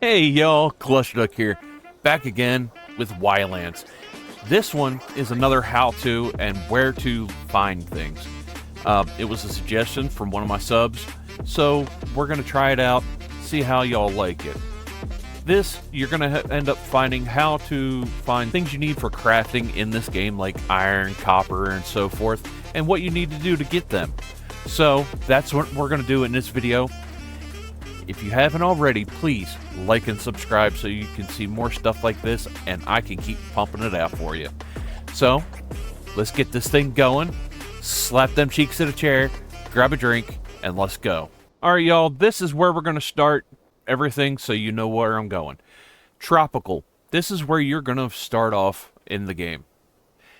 Hey y'all, Clusterduck here, back again with Wildlands. This one is another how-to and where to find things. It was a suggestion from one of my subs, so we're going to try it out, see how y'all like it. You're going to end up finding how to find things you need for crafting in this game, like iron, copper, and so forth, and what you need to do to get them. So, that's what we're going to do in this video. If you haven't already, please like and subscribe so you can see more stuff like this and I can keep pumping it out for you. So, let's get this thing going. Slap them cheeks at a chair, grab a drink, and let's go. Alright y'all, this is where we're going to start everything so you know where I'm going. Tropical. This is where you're going to start off in the game.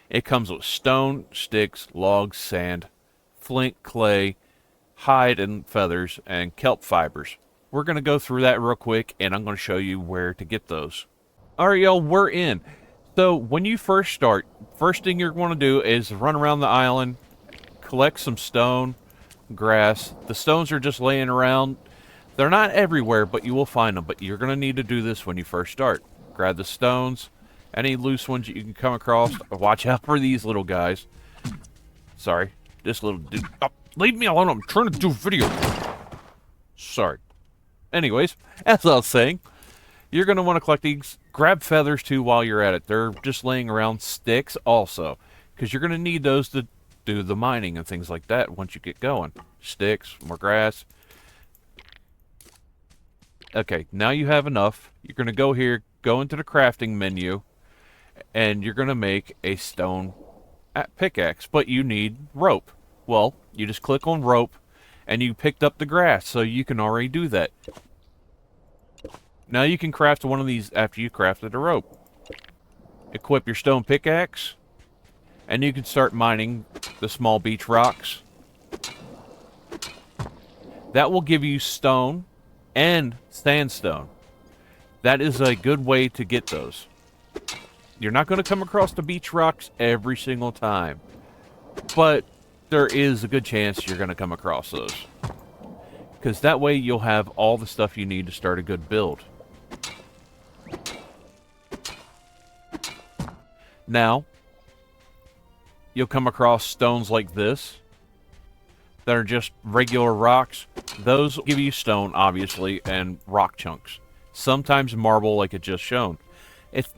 It comes with stone, sticks, logs, sand, flint, clay, hide and feathers, and kelp fibers. We're going to go through that real quick, and I'm going to show you where to get those. Alright, y'all, we're in. So, when you first start, first thing you're going to do is run around the island, collect some stone, grass. The stones are just laying around. They're not everywhere, but you will find them. But you're going to need to do this when you first start. Grab the stones, any loose ones you can come across. Watch out for these little guys. Sorry, this little dude. Oh, leave me alone, I'm trying to do a video. Sorry. Anyways, as I was saying, you're going to want to collect these. Grab feathers, too, while you're at it. They're just laying around. Sticks, also. Because you're going to need those to do the mining and things like that once you get going. Sticks, more grass. Okay, now you have enough. You're going to go here, go into the crafting menu, and you're going to make a stone pickaxe. But you need rope. Well, you just click on rope, and you picked up the grass, so you can already do that. Now you can craft one of these after you crafted a rope. Equip your stone pickaxe, and you can start mining the small beach rocks. That will give you stone and sandstone. That is a good way to get those. You're not going to come across the beach rocks every single time, but there is a good chance you're going to come across those. Because that way you'll have all the stuff you need to start a good build. Now, you'll come across stones like this that are just regular rocks. Those give you stone, obviously, and rock chunks. Sometimes marble, like it just shown. If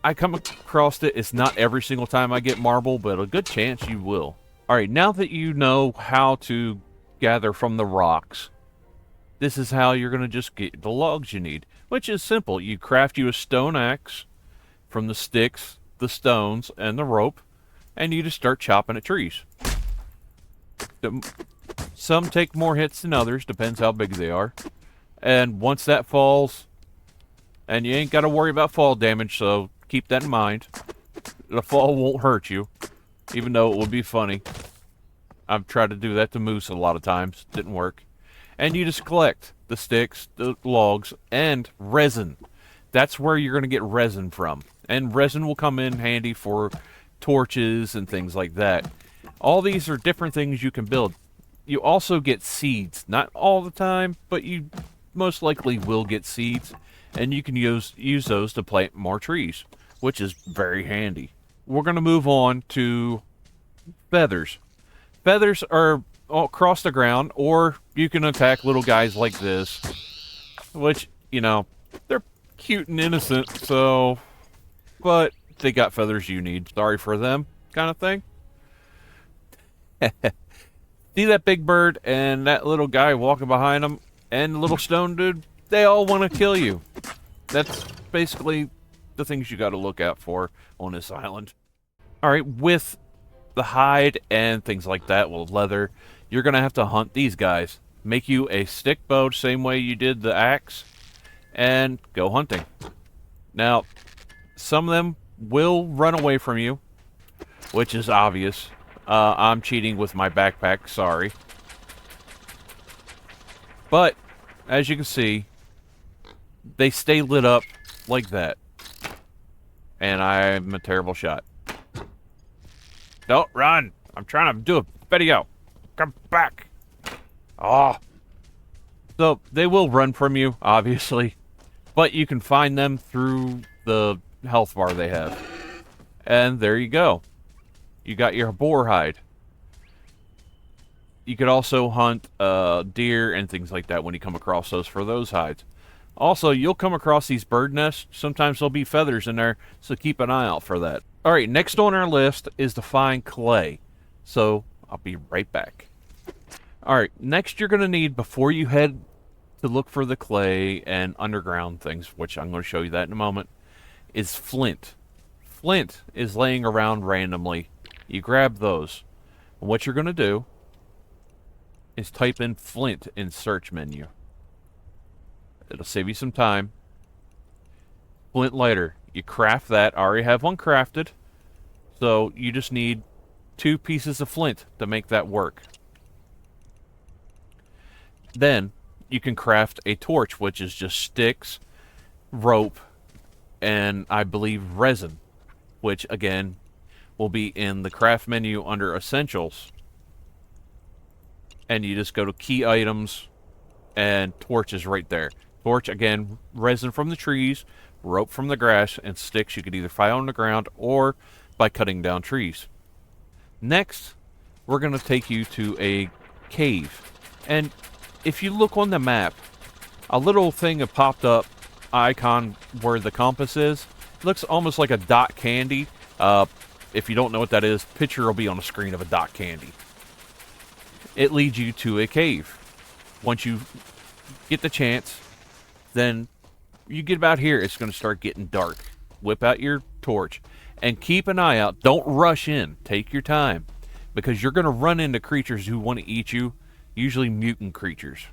I come across it, it's not every single time I get marble, but a good chance you will. Alright, now that you know how to gather from the rocks, this is how you're going to just get the logs you need, which is simple. You craft you a stone axe from the sticks, the stones, and the rope, and you just start chopping at trees. Some take more hits than others, depends how big they are. And once that falls, and you ain't got to worry about fall damage, so keep that in mind. The fall won't hurt you, even though it would be funny. I've tried to do that to moose a lot of times. Didn't work. And you just collect the sticks, the logs, and resin. That's where you're going to get resin from. And resin will come in handy for torches and things like that. All these are different things you can build. You also get seeds. Not all the time, but you most likely will get seeds. And you can use those to plant more trees, which is very handy. We're going to move on to feathers. Feathers are across the ground, or you can attack little guys like this, which, you know, they're cute and innocent, so, but they got feathers you need. Sorry for them, kind of thing. See that big bird and that little guy walking behind them, and the little stone dude? They all want to kill you. That's basically the things you got to look out for on this island. Alright, with the hide and things like that, with leather, you're going to have to hunt these guys. Make you a stick bow, same way you did the axe, and go hunting. Now, some of them will run away from you, which is obvious. I'm cheating with my backpack, sorry. But, as you can see, they stay lit up like that. And I'm a terrible shot. Don't run! I'm trying to do a video. Come back! Oh. So, they will run from you, obviously. but you can find them through the health bar they have. And there you go. You got your boar hide. You could also hunt deer and things like that when you come across those for those hides. Also, you'll come across these bird nests. Sometimes there'll be feathers in there, so keep an eye out for that. Alright, next on our list is to find clay. So, I'll be right back. Alright, next you're going to need, before you head to look for the clay and underground things, which I'm going to show you that in a moment, is flint. Flint is laying around randomly. You grab those. And what you're going to do is type in flint in search menu. It'll save you some time. Flint lighter. You craft that. I already have one crafted. So you just need 2 pieces of flint to make that work. Then you can craft a torch, which is just sticks, rope, and I believe resin, which again will be in the craft menu under essentials. And you just go to key items and torch is right there. Torch, again, resin from the trees, rope from the grass, and sticks you could either find on the ground or by cutting down trees. Next, we're going to take you to a cave. And if you look on the map, a little thing that popped up icon where the compass is. It looks almost like a dot candy. If you don't know what that is, picture will be on the screen of a dot candy. It leads you to a cave. Once you get the chance, then you get about here, it's going to start getting dark. Whip out your torch and keep an eye out. Don't rush in. Take your time, because you're going to run into creatures who want to eat you, usually mutant creatures.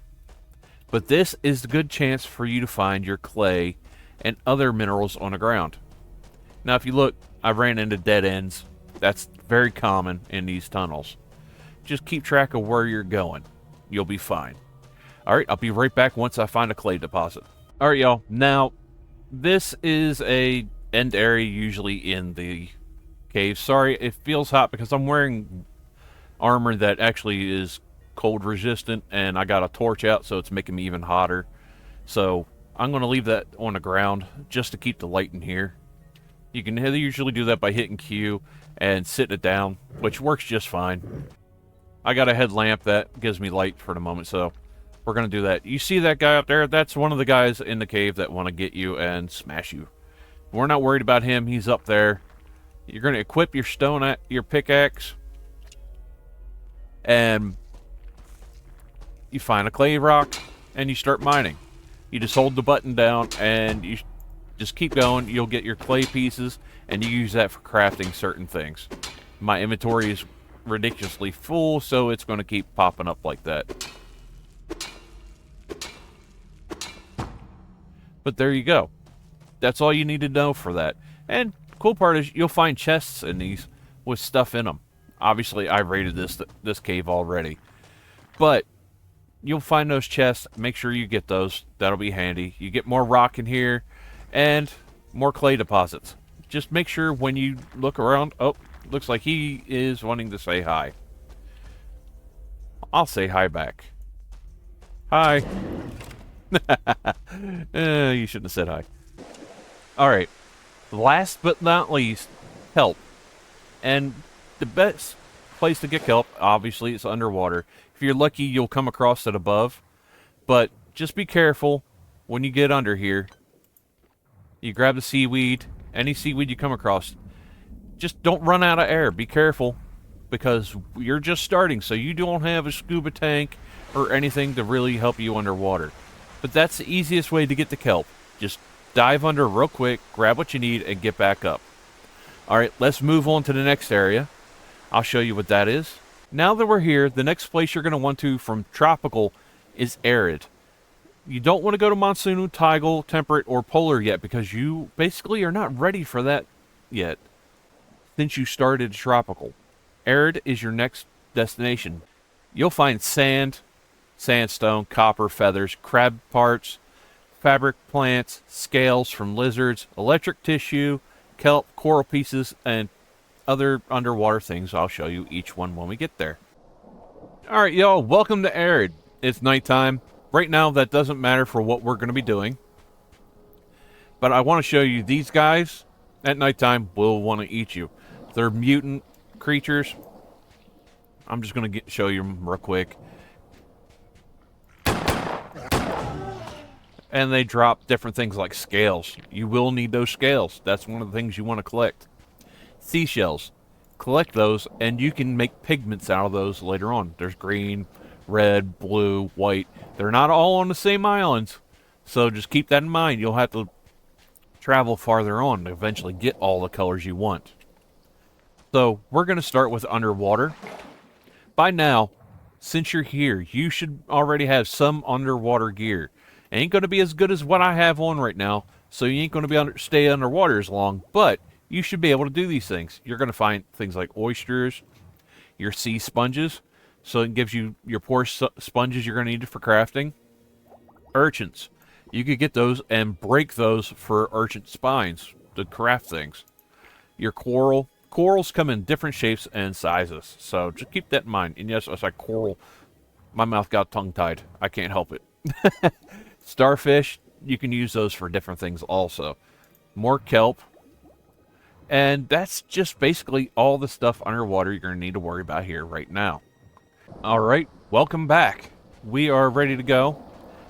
But this is a good chance for you to find your clay and other minerals on the ground. Now, if you look, I ran into dead ends. That's very common in these tunnels. Just keep track of where you're going. You'll be fine. Alright, I'll be right back once I find a clay deposit. Alright, y'all. Now, this is a end area usually in the cave. Sorry, it feels hot because I'm wearing armor that actually is cold resistant, and I got a torch out, so it's making me even hotter. So, I'm going to leave that on the ground just to keep the light in here. You can usually do that by hitting Q and sitting it down, which works just fine. I got a headlamp that gives me light for the moment, so we're going to do that. You see that guy up there? That's one of the guys in the cave that want to get you and smash you. We're not worried about him. He's up there. You're going to equip your your pickaxe, and you find a clay rock, and you start mining. You just hold the button down, and you just keep going. You'll get your clay pieces, and you use that for crafting certain things. My inventory is ridiculously full, so it's going to keep popping up like that. But there you go. That's all you need to know for that. And cool part is you'll find chests in these with stuff in them. Obviously, I raided this cave already. But you'll find those chests. Make sure you get those. That'll be handy. You get more rock in here and more clay deposits. Just make sure when you look around... Oh, looks like he is wanting to say hi. I'll say hi back. Hi. You shouldn't have said hi. Alright. Last but not least, kelp. And the best place to get kelp, obviously, is underwater. If you're lucky, you'll come across it above. But just be careful when you get under here. You grab the seaweed, any seaweed you come across. Just don't run out of air. Be careful, because you're just starting, so you don't have a scuba tank or anything to really help you underwater. But that's the easiest way to get the kelp. Just dive under real quick, grab what you need, and get back up. Alright, let's move on to the next area. I'll show you what that is. Now that we're here, the next place you're going to want to from tropical is arid. You don't want to go to monsoon, tidal, temperate, or polar yet, because you basically are not ready for that yet since you started tropical. Arid is your next destination. You'll find sand, sandstone, copper, feathers, crab parts, fabric plants, scales from lizards, electric tissue, kelp, coral pieces, and other underwater things. I'll show you each one when we get there. Alright, y'all, welcome to Arid. It's nighttime. Right now, that doesn't matter for what we're going to be doing. But I want to show you these guys at nighttime will want to eat you. They're mutant creatures. I'm just going to show you them real quick. And they drop different things like scales. You will need those scales. That's one of the things you want to collect. Seashells. Collect those, and you can make pigments out of those later on. There's green, red, blue, white. They're not all on the same islands, so just keep that in mind. You'll have to travel farther on to eventually get all the colors you want. So we're going to start with underwater. By now, since you're here, you should already have some underwater gear. It ain't going to be as good as what I have on right now, so you ain't going to stay underwater as long, but you should be able to do these things. You're going to find things like oysters, your sea sponges, so it gives you your pore sponges you're going to need for crafting. Urchins. You could get those and break those for urchin spines to craft things. Your coral. Corals come in different shapes and sizes, so just keep that in mind. And yes, as I coral, my mouth got tongue-tied. I can't help it. Starfish, you can use those for different things also. More kelp. And that's just basically all the stuff underwater you're going to need to worry about here right now. Alright, welcome back. We are ready to go.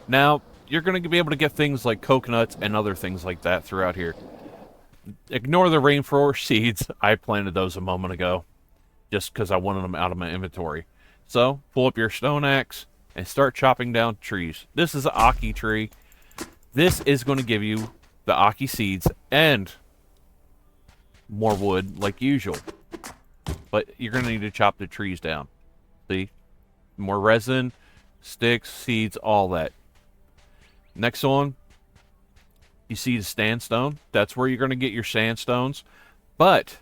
Now, you're going to be able to get things like coconuts and other things like that throughout here. Ignore the rainforest seeds. I planted those a moment ago, just because I wanted them out of my inventory. So, pull up your stone axe and start chopping down trees. This is an Aki tree. This is going to give you the Aki seeds and more wood like usual. But you're going to need to chop the trees down. See? More resin, sticks, seeds, all that. Next one, you see the sandstone. That's where you're going to get your sandstones. But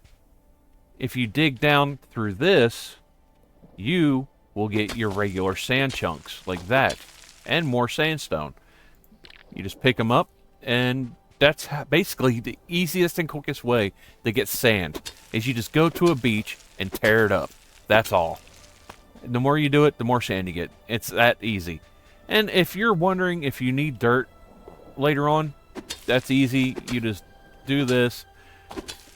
if you dig down through this, you will get your regular sand chunks like that. And more sandstone. You just pick them up, and that's basically the easiest and quickest way to get sand. Is you just go to a beach and tear it up. That's all. The more you do it, the more sand you get. It's that easy. And if you're wondering if you need dirt later on, that's easy. You just do this,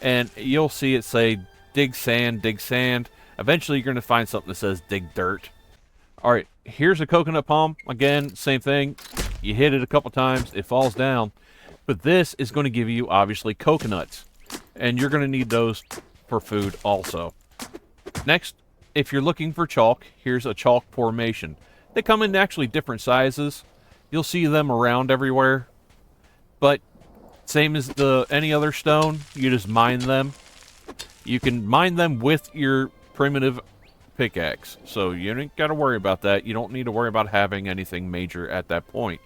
and you'll see it say, dig sand, dig sand. Eventually, you're going to find something that says dig dirt. Alright, here's a coconut palm. Again, same thing. You hit it a couple times, it falls down. But this is going to give you, obviously, coconuts. And you're going to need those for food also. Next, if you're looking for chalk, here's a chalk formation. They come in actually different sizes. You'll see them around everywhere. But same as any other stone, you just mine them. You can mine them with your primitive pickaxe. So you ain't got to worry about that. You don't need to worry about having anything major at that point.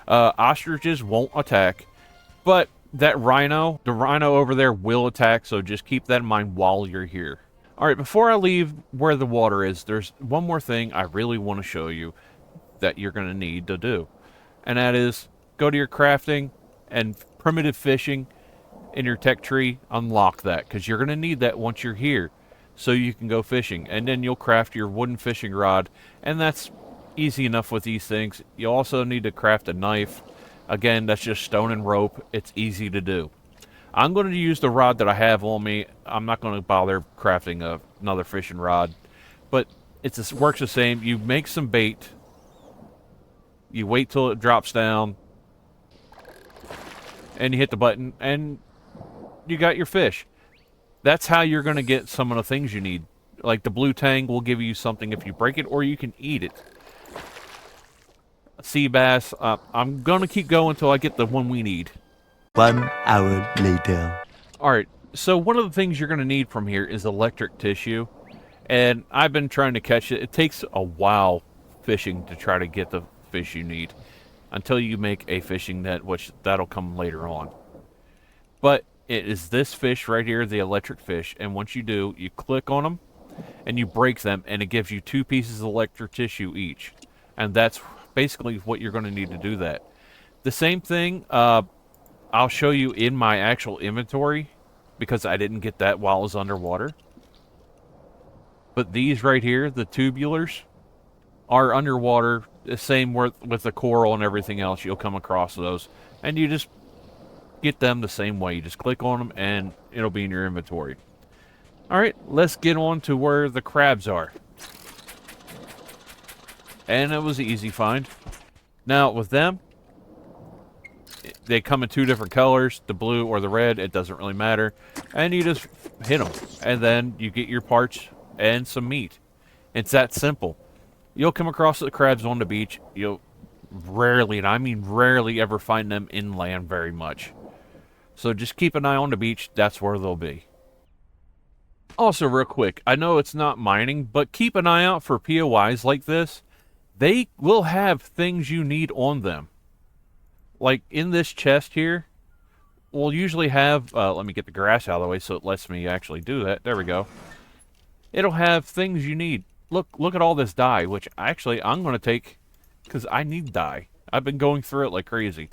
Ostriches won't attack. But that rhino, the rhino over there will attack. So just keep that in mind while you're here. Alright, before I leave where the water is, there's one more thing I really want to show you that you're going to need to do. And that is, go to your crafting and primitive fishing in your tech tree, unlock that. Because you're going to need that once you're here. So you can go fishing. And then you'll craft your wooden fishing rod. And that's easy enough with these things. You also need to craft a knife. Again, that's just stone and rope. It's easy to do. I'm going to use the rod that I have on me. I'm not going to bother crafting another fishing rod. But it works the same. You make some bait. You wait till it drops down. And you hit the button. And you got your fish. That's how you're going to get some of the things you need. Like the blue tang will give you something if you break it. Or you can eat it. Sea bass. I'm going to keep going until I get the one we need. 1 hour later. Alright, so one of the things you're going to need from here is electric tissue. And I've been trying to catch it. It takes a while fishing to try to get the fish you need. Until you make a fishing net, which that'll come later on. But it is this fish right here, the electric fish. And once you do, you click on them. And you break them. And it gives you 2 pieces of electric tissue each. And that's basically what you're going to need to do that. The same thing, I'll show you in my actual inventory, because I didn't get that while I was underwater. But these right here, the tubulars, are underwater. The same with the coral and everything else. You'll come across those. And you just get them the same way. You just click on them and it'll be in your inventory. Alright, let's get on to where the crabs are. And it was an easy find. Now, with them, they come in 2 different colors, the blue or the red, it doesn't really matter. And you just hit them, and then you get your parts and some meat. It's that simple. You'll come across the crabs on the beach. You'll rarely, and I mean rarely, ever find them inland very much. So just keep an eye on the beach, that's where they'll be. Also, real quick, I know it's not mining, but keep an eye out for POIs like this. They will have things you need on them. Like in this chest here, we'll usually have, let me get the grass out of the way so it lets me actually do that. There we go. It'll have things you need. Look at all this dye, which actually I'm going to take because I need dye. I've been going through it like crazy.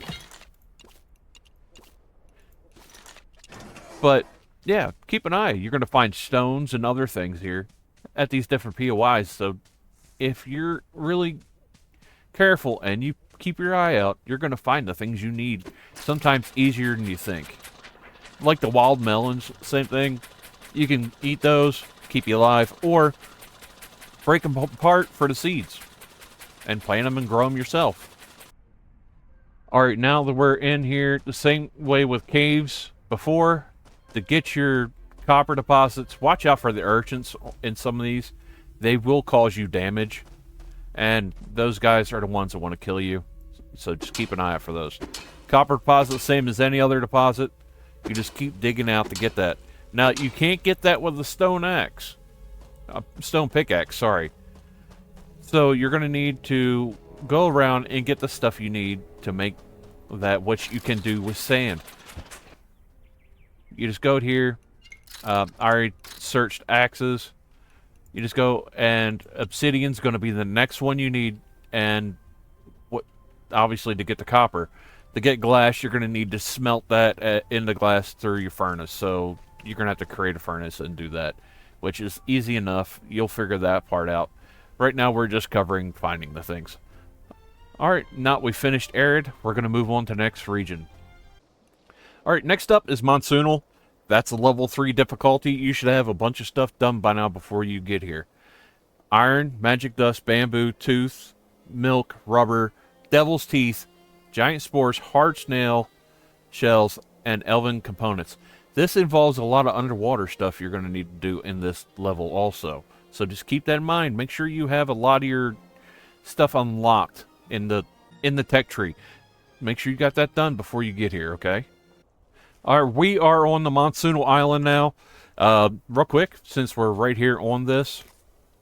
But yeah, keep an eye. You're going to find stones and other things here at these different POIs. So if you're really careful and you keep your eye out, you're going to find the things you need. Sometimes easier than you think. Like the wild melons, same thing. You can eat those, keep you alive, or break them apart for the seeds and plant them and grow them yourself. Alright, now that we're in here, the same way with caves before, to get your copper deposits, watch out for the urchins in some of these. They will cause you damage, and those guys are the ones that want to kill you. So just keep an eye out for those. Copper deposit, same as any other deposit. You just keep digging out to get that. Now, you can't get that with a stone axe. Stone pickaxe, sorry. So you're going to need to go around and get the stuff you need to make that, which you can do with sand. You just go here. I already searched axes. You just go, and obsidian's going to be the next one you need, and obviously to get the copper. To get glass, you're going to need to smelt that into glass through your furnace. So you're going to have to create a furnace and do that, which is easy enough. You'll figure that part out. Right now, we're just covering finding the things. Alright, now we finished Arid. We're going to move on to the next region. Alright, next up is Monsoonal. That's a level 3 difficulty. You should have a bunch of stuff done by now before you get here. Iron, magic dust, bamboo, tooth, milk, rubber, devil's teeth, giant spores, hard snail shells, and elven components. This involves a lot of underwater stuff you're going to need to do in this level also. So just keep that in mind. Make sure you have a lot of your stuff unlocked in the tech tree. Make sure you got that done before you get here, okay? Alright, we are on the Monsoonal Island now. Real quick, since we're right here on this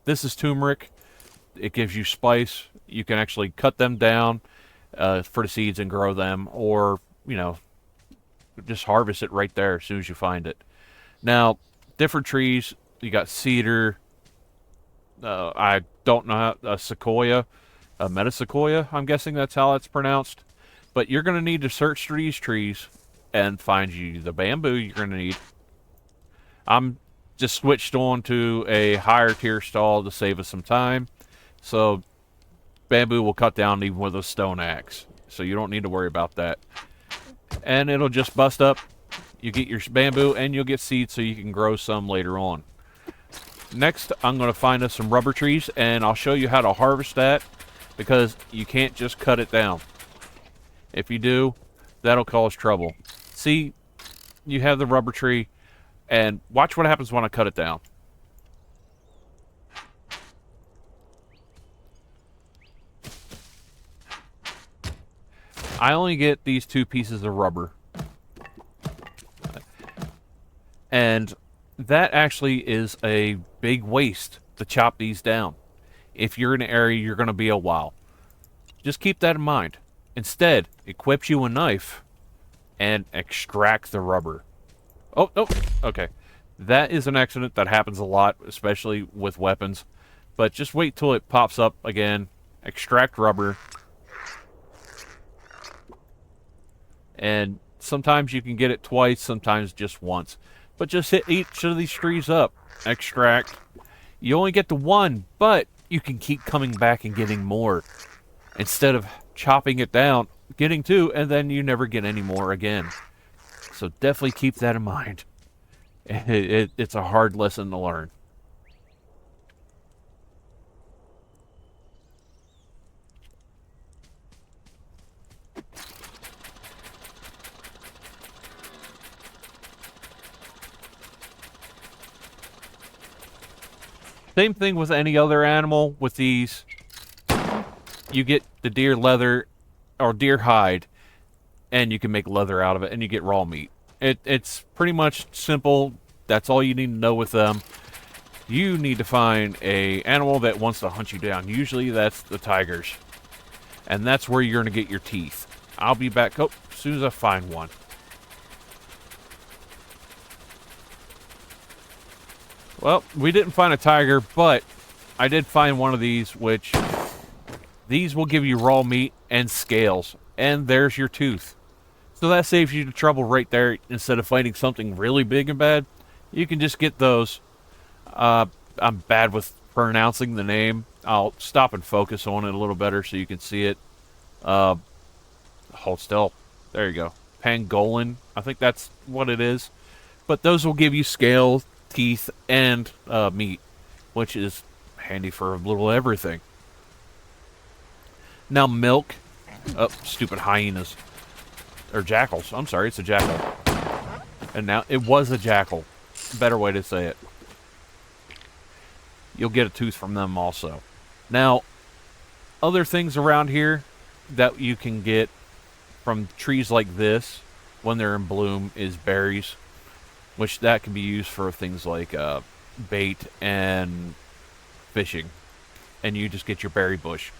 is turmeric. It gives you spice. You can actually cut them down for the seeds and grow them, or, you know, just harvest it right there as soon as you find it. Now, different trees. You got cedar. I don't know how, sequoia, metasequoia. I'm guessing that's how it's pronounced. But you're going to need to search through these trees and find you the bamboo you're going to need. I'm just switched on to a higher tier stall to save us some time. So bamboo will cut down even with a stone axe. So you don't need to worry about that. And it'll just bust up. You get your bamboo and you'll get seeds so you can grow some later on. Next, I'm going to find us some rubber trees, and I'll show you how to harvest that, because you can't just cut it down. If you do, that'll cause trouble. See, you have the rubber tree, and watch what happens when I cut it down. I only get these 2 pieces of rubber. And that actually is a big waste to chop these down. If you're in an area you're going to be a while, just keep that in mind. Instead, equip you a knife and extract the rubber. Oh, okay. That is an accident that happens a lot, especially with weapons. But just wait till it pops up again. Extract rubber. And sometimes you can get it twice, sometimes just once. But just hit each of these trees up. Extract. You only get the 1, but you can keep coming back and getting more. Instead of chopping it down, getting 2, and then you never get any more again. So definitely keep that in mind. It's a hard lesson to learn. Same thing with any other animal. With these, you get the deer leather or deer hide, and you can make leather out of it, and you get raw meat. It's pretty much simple. That's all you need to know with them. You need to find a animal that wants to hunt you down. Usually that's the tigers. And that's where you're going to get your teeth. I'll be back as soon as I find one. Well, we didn't find a tiger, but I did find one of these, which these will give you raw meat and scales. And there's your tooth. So that saves you the trouble right there. Instead of fighting something really big and bad, you can just get those. I'm bad with pronouncing the name. I'll stop and focus on it a little better so you can see it. Hold still. There you go. Pangolin. I think that's what it is. But those will give you scales, teeth, and meat, which is handy for a little everything. Now milk. Oh, stupid hyenas. Or jackals. I'm sorry, it's a jackal. And now, it was a jackal. Better way to say it. You'll get a tooth from them also. Now, other things around here that you can get from trees like this when they're in bloom is berries, which that can be used for things like bait and fishing. And you just get your berry bush.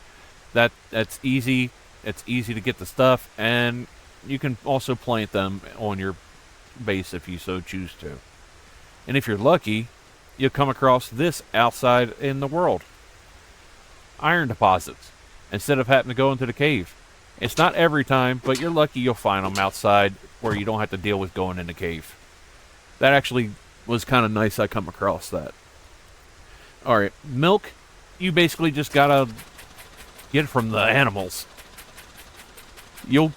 That's easy. It's easy to get the stuff, and you can also plant them on your base if you so choose to. And if you're lucky, you'll come across this outside in the world. Iron deposits, instead of having to go into the cave. It's not every time, but you're lucky you'll find them outside where you don't have to deal with going in the cave. That actually was kind of nice I come across that. Alright, milk, you basically just gotta get it from the animals. You'll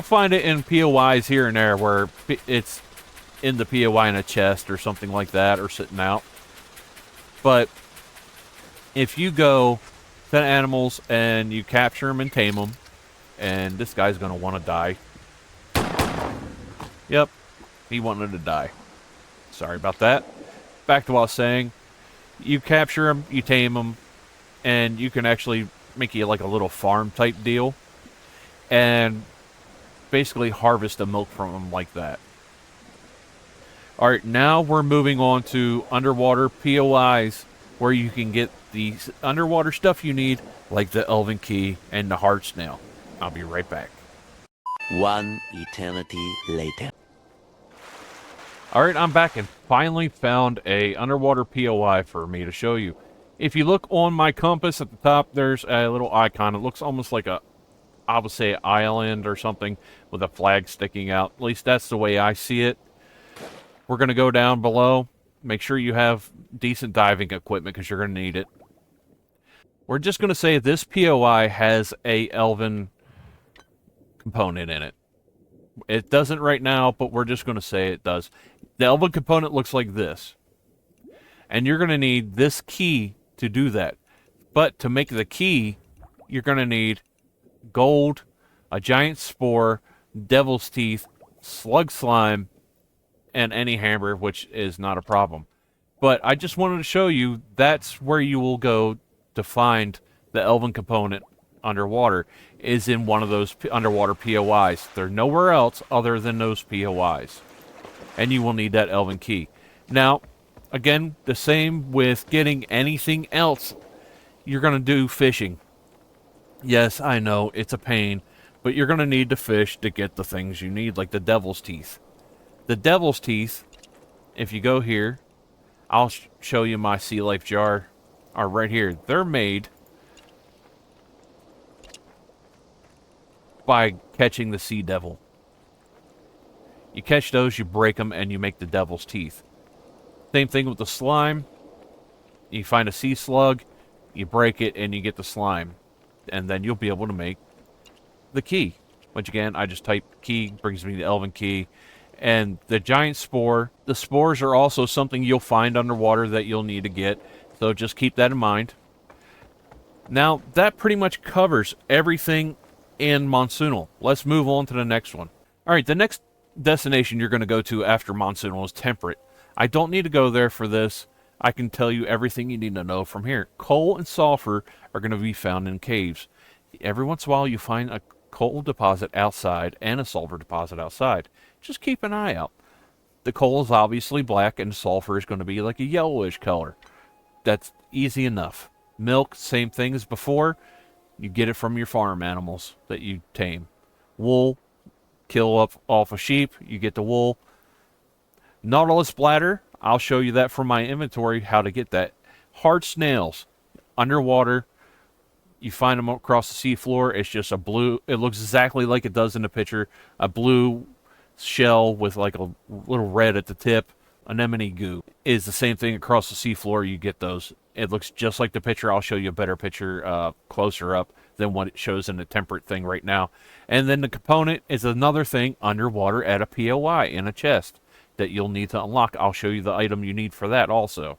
find it in POIs here and there where it's in the POI in a chest or something like that, or sitting out. But if you go to animals and you capture them and tame them, and this guy's going to want to die. Yep, he wanted to die. Sorry about that. Back to what I was saying. You capture them, you tame them, and you can actually make you like a little farm type deal. And basically harvest the milk from them like that. Alright, now we're moving on to underwater POIs, where you can get the underwater stuff you need, like the Elven Key and the Hard Snail. I'll be right back. One eternity later. Alright, I'm back and finally found a underwater POI for me to show you. If you look on my compass at the top, there's a little icon. It looks almost like I would say, island or something with a flag sticking out. At least that's the way I see it. We're going to go down below. Make sure you have decent diving equipment because you're going to need it. We're just going to say this POI has a Elven component in it. It doesn't right now, but we're just going to say it does. The Elven component looks like this. And you're going to need this key to do that. But to make the key, you're going to need gold, a giant spore, devil's teeth, slug slime, and any hammer, which is not a problem. But I just wanted to show you that's where you will go to find the Elven component underwater, is in one of those underwater POIs. They're nowhere else other than those POIs. And you will need that Elven key. Now, again, the same with getting anything else. You're going to do fishing. Yes, I know, it's a pain, but you're going to need to fish to get the things you need, like the devil's teeth. The devil's teeth, if you go here, I'll show you my sea life jar, are right here. They're made by catching the sea devil. You catch those, you break them, and you make the devil's teeth. Same thing with the slime. You find a sea slug, you break it, and you get the slime. And then you'll be able to make the key. Which again, I just type key, brings me the Elven key, and the giant spore. The spores are also something you'll find underwater that you'll need to get, so just keep that in mind. Now, that pretty much covers everything in Monsoonal. Let's move on to the next one. All right, the next destination you're going to go to after Monsoonal is Temperate. I don't need to go there for this. I can tell you everything you need to know from here. Coal and sulfur are going to be found in caves. Every once in a while, you find a coal deposit outside and a sulfur deposit outside. Just keep an eye out. The coal is obviously black, and the sulfur is going to be like a yellowish color. That's easy enough. Milk, same thing as before. You get it from your farm animals that you tame. Wool, kill up off a sheep, you get the wool. Nautilus bladder, I'll show you that from my inventory, how to get that. Hard snails, underwater. You find them across the seafloor. It's just a blue, it looks exactly like it does in the picture. A blue shell with like a little red at the tip. Anemone goo is the same thing across the seafloor. You get those. It looks just like the picture. I'll show you a better picture closer up than what it shows in the Temperate thing right now. And then the component is another thing underwater at a POI in a chest that you'll need to unlock. I'll show you the item you need for that also.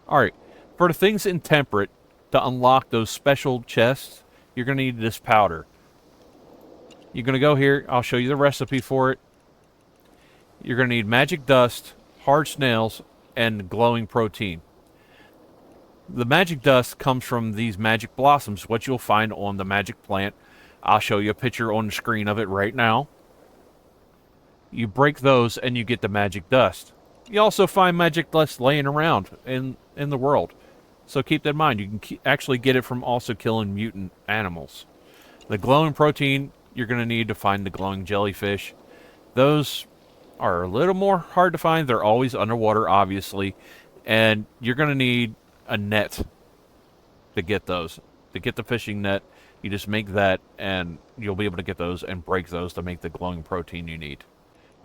Alright, for the things in Temperate, to unlock those special chests, you're going to need this powder. You're going to go here. I'll show you the recipe for it. You're going to need magic dust, hard snails, and glowing protein. The magic dust comes from these magic blossoms, what you'll find on the magic plant. I'll show you a picture on the screen of it right now. You break those and you get the magic dust. You also find magic dust laying around in the world. So keep that in mind. You can actually get it from also killing mutant animals. The glowing protein, you're going to need to find the glowing jellyfish. Those are a little more hard to find. They're always underwater, obviously. And you're going to need a net to get those. To get the fishing net, you just make that and you'll be able to get those and break those to make the glowing protein you need.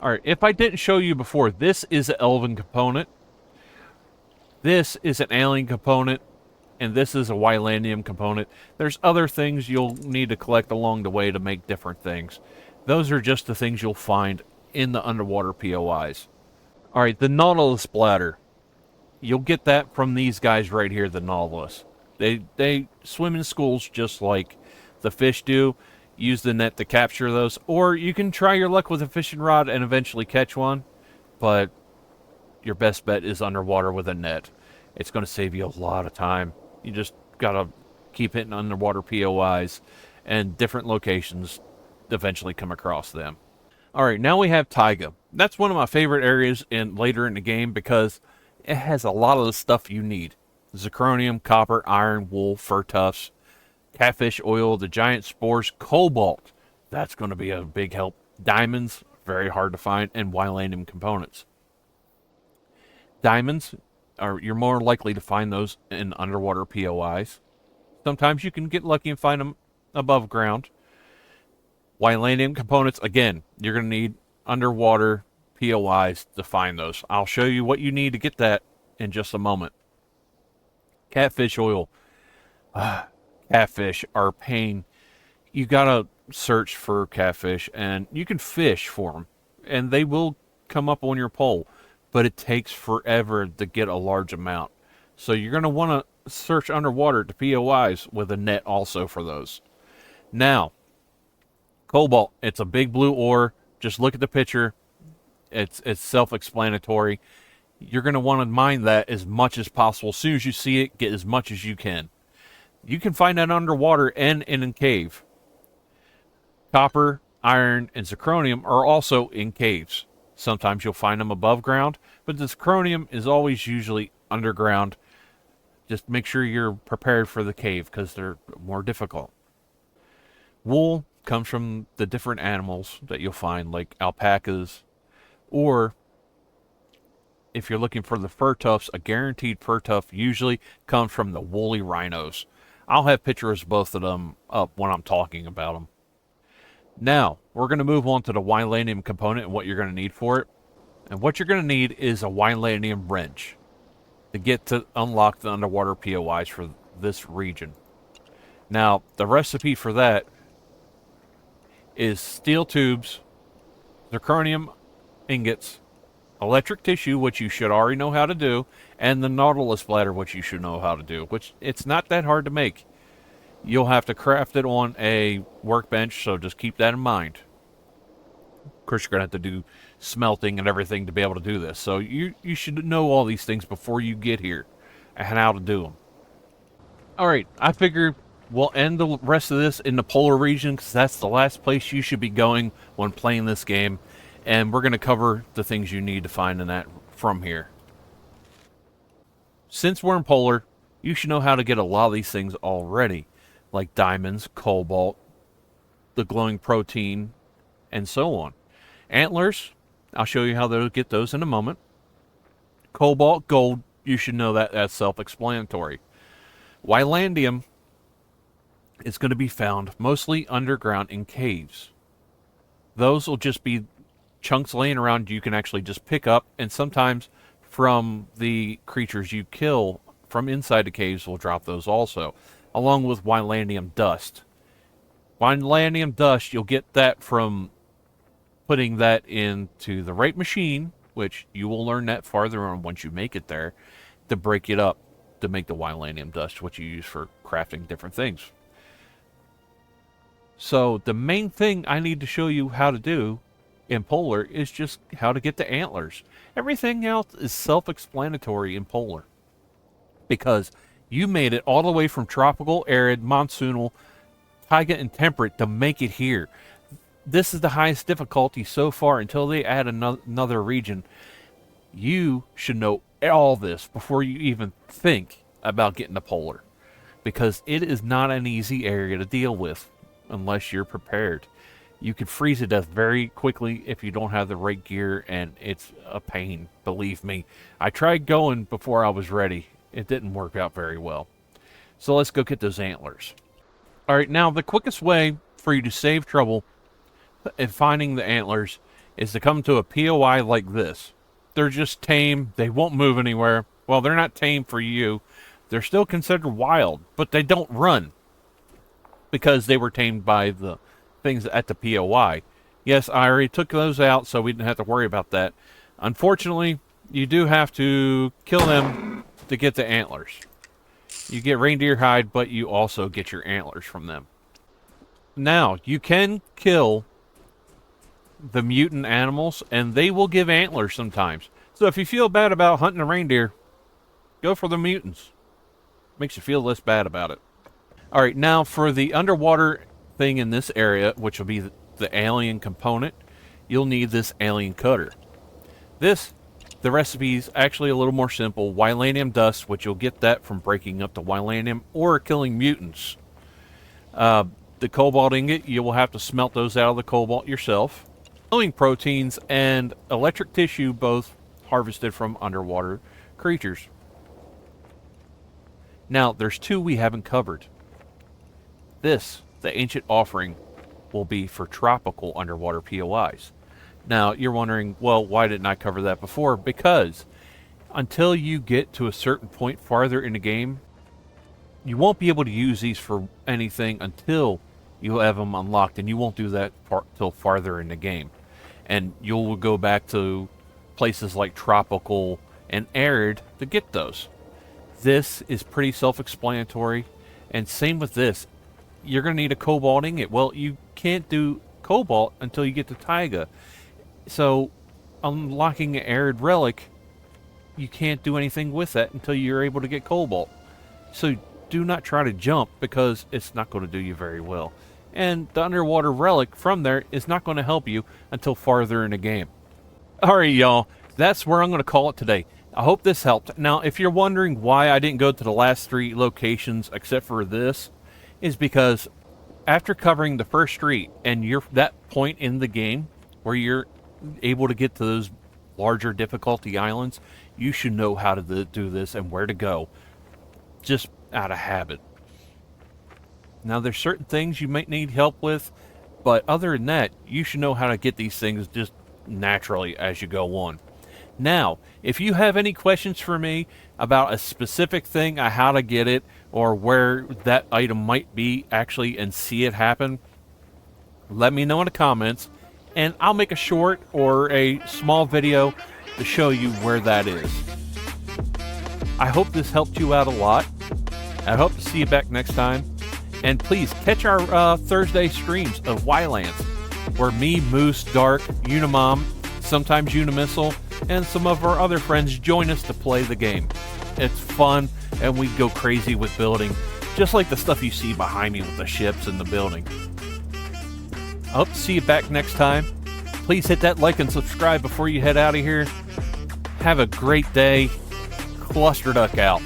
Alright, if I didn't show you before, this is an elven component. This is an alien component. And this is a Wylandium component. There's other things you'll need to collect along the way to make different things. Those are just the things you'll find in the underwater POIs. Alright, the Nautilus bladder. You'll get that from these guys right here, the Nautilus. They swim in schools just like the fish do. Use the net to capture those. Or you can try your luck with a fishing rod and eventually catch one. But your best bet is underwater with a net. It's going to save you a lot of time. You just got to keep hitting underwater POIs and different locations to eventually come across them. Alright, now we have Taiga. That's one of my favorite areas later in the game because it has a lot of the stuff you need. Zirconium, copper, iron, wool, fur tufts, catfish oil, the giant spores, cobalt. That's going to be a big help. Diamonds, very hard to find, and Wylandium components. Diamonds, you're more likely to find those in underwater POIs. Sometimes you can get lucky and find them above ground. Wylandium components, again, you're going to need underwater POIs to find those. I'll show you what you need to get that in just a moment. Catfish oil. Catfish are a pain. You gotta search for catfish, and you can fish for them, and they will come up on your pole, but it takes forever to get a large amount. So you're gonna want to search underwater to POIs with a net also for those. Now, cobalt, it's a big blue ore. Just look at the picture. It's self-explanatory. You're going to want to mine that as much as possible. As soon as you see it, get as much as you can. You can find that underwater and in a cave. Copper, iron, and zirconium are also in caves. Sometimes you'll find them above ground, but the zirconium is always usually underground. Just make sure you're prepared for the cave because they're more difficult. Wool comes from the different animals that you'll find, like alpacas, or if you're looking for the fur tufts, a guaranteed fur tuft usually comes from the woolly rhinos. I'll have pictures of both of them up when I'm talking about them. Now, we're going to move on to the Wylandium component and what you're going to need for it. And what you're going to need is a Wylandium wrench to get to unlock the underwater POIs for this region. Now, the recipe for that is steel tubes, zirconium ingots, electric tissue, which you should already know how to do, and the Nautilus bladder, which you should know how to do, which it's not that hard to make. You'll have to craft it on a workbench, so just keep that in mind. Of course, you're going to have to do smelting and everything to be able to do this. So you should know all these things before you get here and how to do them. All right, I figure we'll end the rest of this in the polar region because that's the last place you should be going when playing this game. And we're going to cover the things you need to find in that from here. Since we're in polar, you should know how to get a lot of these things already, like diamonds, cobalt, the glowing protein, and so on. Antlers, I'll show you how to get those in a moment. Cobalt, gold, you should know that. That's self-explanatory. Wylandium is going to be found mostly underground in caves. Those will just be chunks laying around you can actually just pick up, and sometimes from the creatures you kill from inside the caves will drop those also, along with Wylandium dust. Wylandium dust, you'll get that from putting that into the right machine, which you will learn that farther on once you make it there, to break it up to make the Wylandium dust, which you use for crafting different things. So the main thing I need to show you how to do in polar is just how to get the antlers. Everything else is self-explanatory in polar, because you made it all the way from tropical, arid, monsoonal, taiga, and temperate to make it here. This is the highest difficulty so far until they add another region. You should know all this before you even think about getting to polar, because it is not an easy area to deal with unless you're prepared. You could freeze to death very quickly if you don't have the right gear, and it's a pain, believe me. I tried going before I was ready. It didn't work out very well. So let's go get those antlers. Alright, now the quickest way for you to save trouble in finding the antlers is to come to a POI like this. They're just tame. They won't move anywhere. Well, they're not tame for you. They're still considered wild, but they don't run because they were tamed by the things at the POI. Yes, I already took those out, so we didn't have to worry about that. Unfortunately, you do have to kill them to get the antlers. You get reindeer hide, but you also get your antlers from them. Now, you can kill the mutant animals, and they will give antlers sometimes. So if you feel bad about hunting a reindeer, go for the mutants. Makes you feel less bad about it. Alright, now for the underwater thing in this area, which will be the alien component, you'll need this alien cutter. The recipe is actually a little more simple. Wylandium dust, which you'll get that from breaking up the Wylandium or killing mutants. The cobalt ingot, you will have to smelt those out of the cobalt yourself. Glowing proteins and electric tissue, both harvested from underwater creatures. Now, there's two we haven't covered. This, the ancient offering, will be for tropical underwater POIs. Now, you're wondering, well, why didn't I cover that before? Because until you get to a certain point farther in the game, you won't be able to use these for anything until you have them unlocked, and you won't do that till farther in the game. And you'll go back to places like tropical and arid to get those. This is pretty self-explanatory, and same with this. You're going to need a cobalt ingot. Well, you can't do cobalt until you get to taiga. So, unlocking an arid relic, you can't do anything with that until you're able to get cobalt. So, do not try to jump, because it's not going to do you very well. And the underwater relic from there is not going to help you until farther in the game. Alright, y'all. That's where I'm going to call it today. I hope this helped. Now, if you're wondering why I didn't go to the last 3 locations except for this, is because after covering the first street and you're that point in the game where you're able to get to those larger difficulty islands, you should know how to do this and where to go, just out of habit. Now, there's certain things you might need help with, but other than that, you should know how to get these things just naturally as you go on. Now, if you have any questions for me about a specific thing, how to get it, or where that item might be actually and see it happen, let me know in the comments, and I'll make a short or a small video to show you where that is. I hope this helped you out a lot. I hope to see you back next time. And please catch our Thursday streams of Wildlands, where me, Moose, Dark, Unimom, sometimes Unimissile, and some of our other friends join us to play the game. It's fun, and we go crazy with building, just like the stuff you see behind me with the ships and the building. I hope to see you back next time. Please hit that like and subscribe before you head out of here. Have a great day. Clusterduck out.